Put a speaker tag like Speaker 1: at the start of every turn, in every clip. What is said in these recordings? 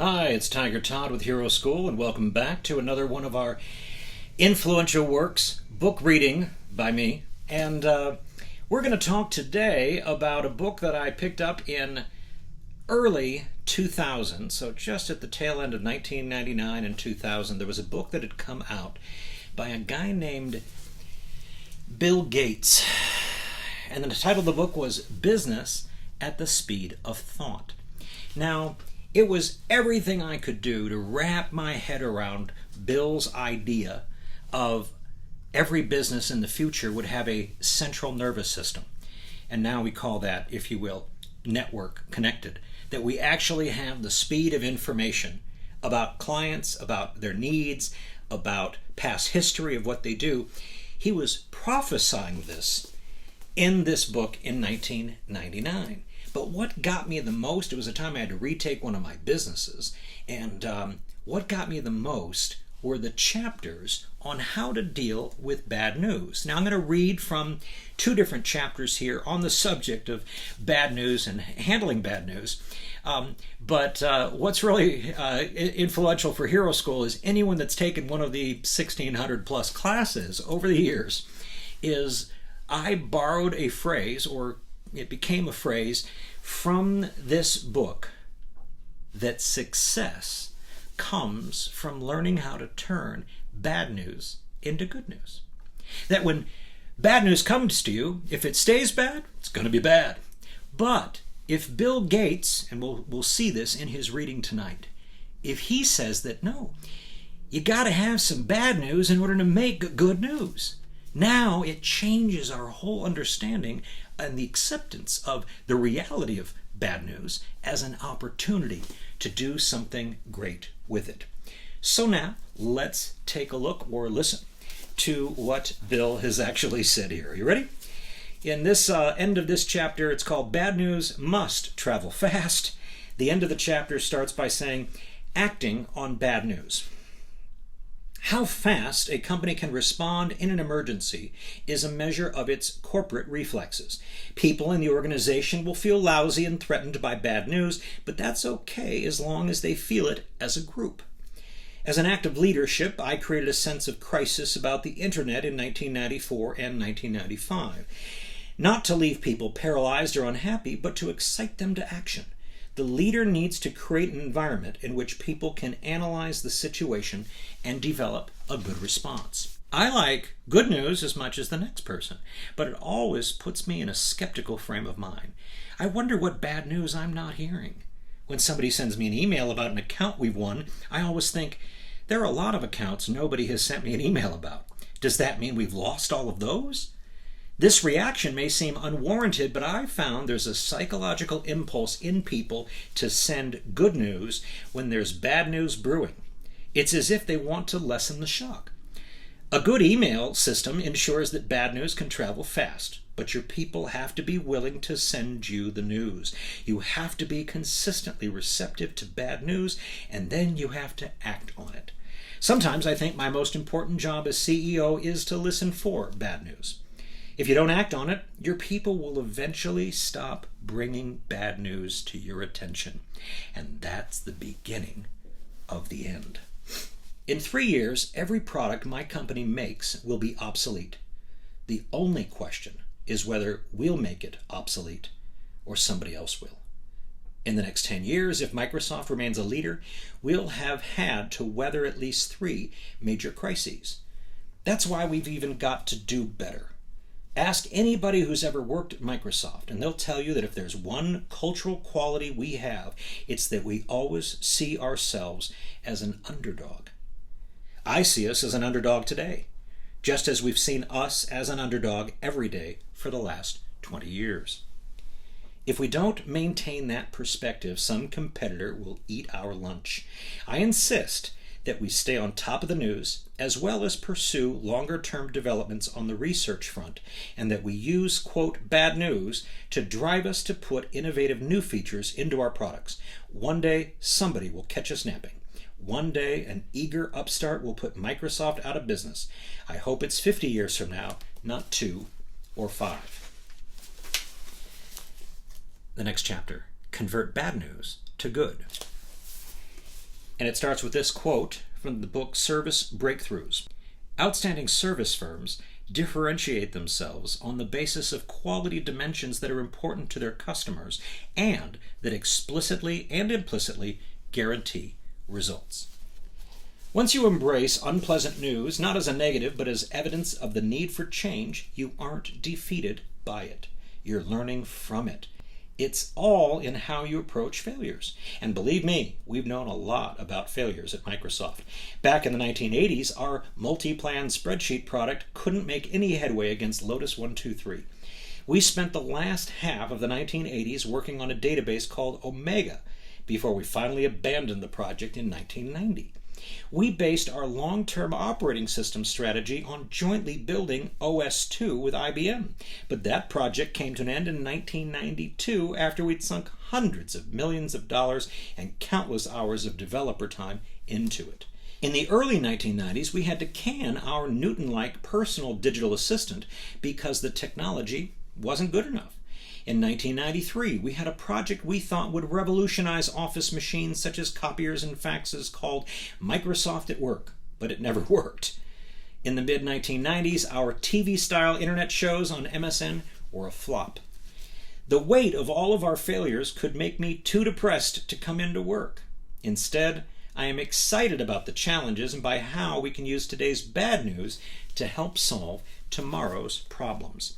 Speaker 1: Hi, it's Tiger Todd with Hero School, and welcome back to another one of our influential works, book reading by me. And we're going to talk today about a book that I picked up in early 2000, so just at the tail end of 1999 and 2000. There was a book that had come out by a guy named Bill Gates, and the title of the book was Business at the Speed of Thought. Now, it was everything I could do to wrap my head around Bill's idea of every business in the future would have a central nervous system. And now we call that, if you will, network connected. That we actually have the speed of information about clients, about their needs, about past history of what they do. He was prophesying this in this book in 1999. But what got me the most, it was a time I had to retake one of my businesses, and what got me the most were the chapters on how to deal with bad news. Now I'm going to read from two different chapters here on the subject of bad news and handling bad news. But what's really influential for Hero School is anyone that's taken one of the 1,600 plus classes over the years is I borrowed a phrase, or it became a phrase from this book, that success comes from learning how to turn bad news into good news. That when bad news comes to you, if it stays bad, it's going to be bad. But if Bill Gates, and we'll see this in his reading tonight, if he says that no, you got to have some bad news in order to make good news, now it changes our whole understanding and the acceptance of the reality of bad news as an opportunity to do something great with it. So now let's take a look or listen to what Bill has actually said here. Are you ready? In this end of this chapter, it's called Bad News Must Travel Fast. The end of the chapter starts by saying, acting on bad news. How fast a company can respond in an emergency is a measure of its corporate reflexes. People in the organization will feel lousy and threatened by bad news, but that's okay as long as they feel it as a group. As an act of leadership, I created a sense of crisis about the internet in 1994 and 1995. Not to leave people paralyzed or unhappy, but to excite them to action. The leader needs to create an environment in which people can analyze the situation and develop a good response. I like good news as much as the next person, but it always puts me in a skeptical frame of mind. I wonder what bad news I'm not hearing. When somebody sends me an email about an account we've won, I always think, there are a lot of accounts nobody has sent me an email about. Does that mean we've lost all of those? This reaction may seem unwarranted, but I found there's a psychological impulse in people to send good news when there's bad news brewing. It's as if they want to lessen the shock. A good email system ensures that bad news can travel fast, but your people have to be willing to send you the news. You have to be consistently receptive to bad news, and then you have to act on it. Sometimes I think my most important job as CEO is to listen for bad news. If you don't act on it, your people will eventually stop bringing bad news to your attention. And that's the beginning of the end. In 3 years, every product my company makes will be obsolete. The only question is whether we'll make it obsolete or somebody else will. In the next 10 years, if Microsoft remains a leader, we'll have had to weather at least 3 major crises. That's why we've even got to do better. Ask anybody who's ever worked at Microsoft, and they'll tell you that if there's one cultural quality we have, it's that we always see ourselves as an underdog. I see us as an underdog today, just as we've seen us as an underdog every day for the last 20 years. If we don't maintain that perspective, some competitor will eat our lunch. I insist that we stay on top of the news, as well as pursue longer-term developments on the research front, and that we use, quote, bad news to drive us to put innovative new features into our products. One day, somebody will catch us napping. One day, an eager upstart will put Microsoft out of business. I hope it's 50 years from now, not 2 or 5. The next chapter, convert bad news to good. And it starts with this quote from the book Service Breakthroughs. Outstanding service firms differentiate themselves on the basis of quality dimensions that are important to their customers and that explicitly and implicitly guarantee results. Once you embrace unpleasant news, not as a negative, but as evidence of the need for change, you aren't defeated by it. You're learning from it. It's all in how you approach failures. And believe me, we've known a lot about failures at Microsoft. Back in the 1980s, our multi-plan spreadsheet product couldn't make any headway against Lotus 123. We spent the last half of the 1980s working on a database called Omega before we finally abandoned the project in 1990. We based our long-term operating system strategy on jointly building OS/2 with IBM, but that project came to an end in 1992 after we'd sunk hundreds of millions of dollars and countless hours of developer time into it. In the early 1990s, we had to can our Newton-like personal digital assistant because the technology wasn't good enough. In 1993, we had a project we thought would revolutionize office machines such as copiers and faxes called Microsoft at Work, but it never worked. In the mid-1990s, our TV-style internet shows on MSN were a flop. The weight of all of our failures could make me too depressed to come into work. Instead, I am excited about the challenges and by how we can use today's bad news to help solve tomorrow's problems.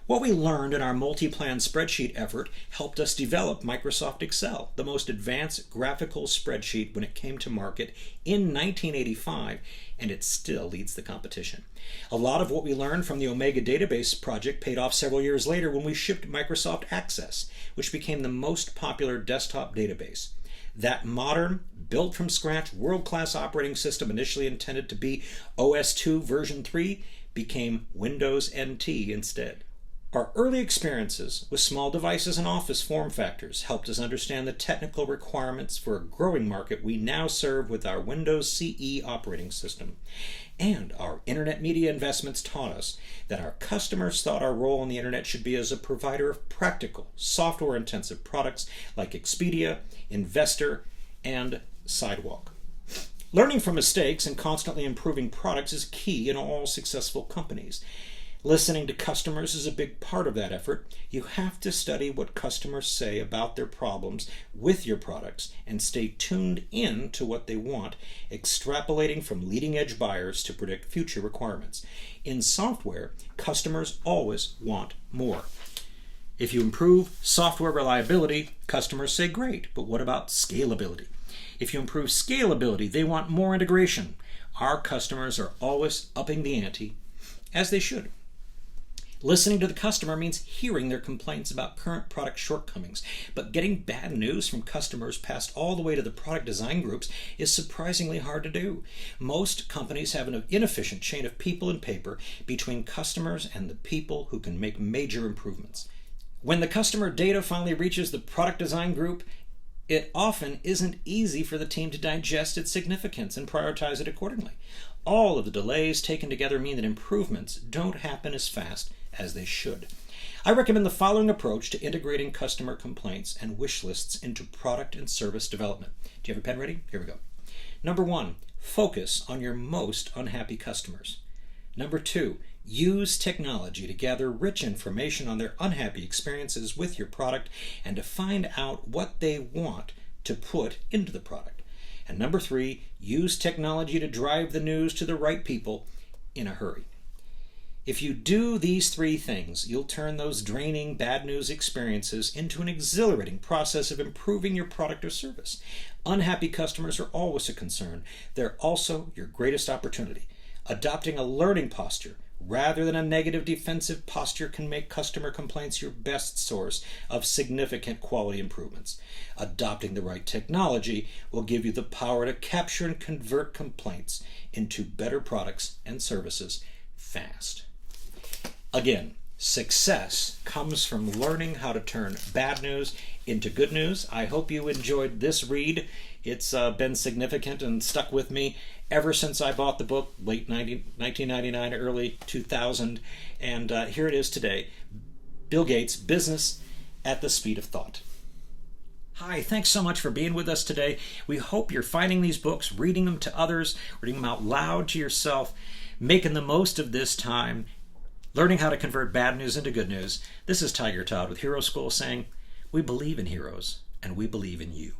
Speaker 1: What we learned in our multi-plan spreadsheet effort helped us develop Microsoft Excel, the most advanced graphical spreadsheet when it came to market in 1985, and it still leads the competition. A lot of what we learned from the Omega database project paid off several years later when we shipped Microsoft Access, which became the most popular desktop database. That modern, built from scratch, world-class operating system initially intended to be OS/2 version 3 became Windows NT instead. Our early experiences with small devices and office form factors helped us understand the technical requirements for a growing market we now serve with our Windows CE operating system. And our internet media investments taught us that our customers thought our role on the internet should be as a provider of practical, software-intensive products like Expedia, Investor, and Sidewalk. Learning from mistakes and constantly improving products is key in all successful companies. Listening to customers is a big part of that effort. You have to study what customers say about their problems with your products and stay tuned in to what they want, extrapolating from leading-edge buyers to predict future requirements. In software, customers always want more. If you improve software reliability, customers say great, but what about scalability? If you improve scalability, they want more integration. Our customers are always upping the ante, as they should. Listening to the customer means hearing their complaints about current product shortcomings, but getting bad news from customers passed all the way to the product design groups is surprisingly hard to do. Most companies have an inefficient chain of people and paper between customers and the people who can make major improvements. When the customer data finally reaches the product design group, it often isn't easy for the team to digest its significance and prioritize it accordingly. All of the delays taken together mean that improvements don't happen as fast as they should. I recommend the following approach to integrating customer complaints and wish lists into product and service development. Do you have a pen ready? Here we go. Number 1, focus on your most unhappy customers. Number 2, use technology to gather rich information on their unhappy experiences with your product and to find out what they want to put into the product. And number 3, use technology to drive the news to the right people in a hurry. If you do these 3 things, you'll turn those draining bad news experiences into an exhilarating process of improving your product or service. Unhappy customers are always a concern. They're also your greatest opportunity. Adopting a learning posture rather than a negative defensive posture can make customer complaints your best source of significant quality improvements. Adopting the right technology will give you the power to capture and convert complaints into better products and services fast. Again, success comes from learning how to turn bad news into good news. I hope you enjoyed this read. It's been significant and stuck with me ever since I bought the book, late 1999, early 2000. And here it is today. Bill Gates, Business at the Speed of Thought. Hi, thanks so much for being with us today. We hope you're finding these books, reading them to others, reading them out loud to yourself, making the most of this time, learning how to convert bad news into good news. This is Tiger Todd with Hero School saying, we believe in heroes, and we believe in you.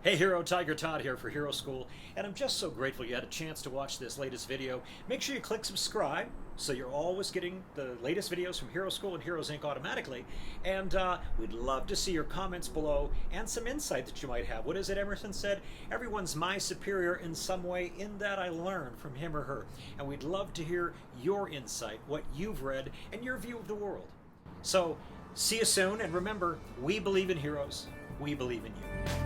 Speaker 1: Hey Hero, Tiger Todd here for Hero School, and I'm just so grateful you had a chance to watch this latest video. Make sure you click subscribe so you're always getting the latest videos from Hero School and Heroes Inc. automatically. And we'd love to see your comments below and some insight that you might have. What is it Emerson said? Everyone's my superior in some way, in that I learn from him or her. And we'd love to hear your insight, what you've read, and your view of the world. So, see you soon, and remember, we believe in heroes, we believe in you.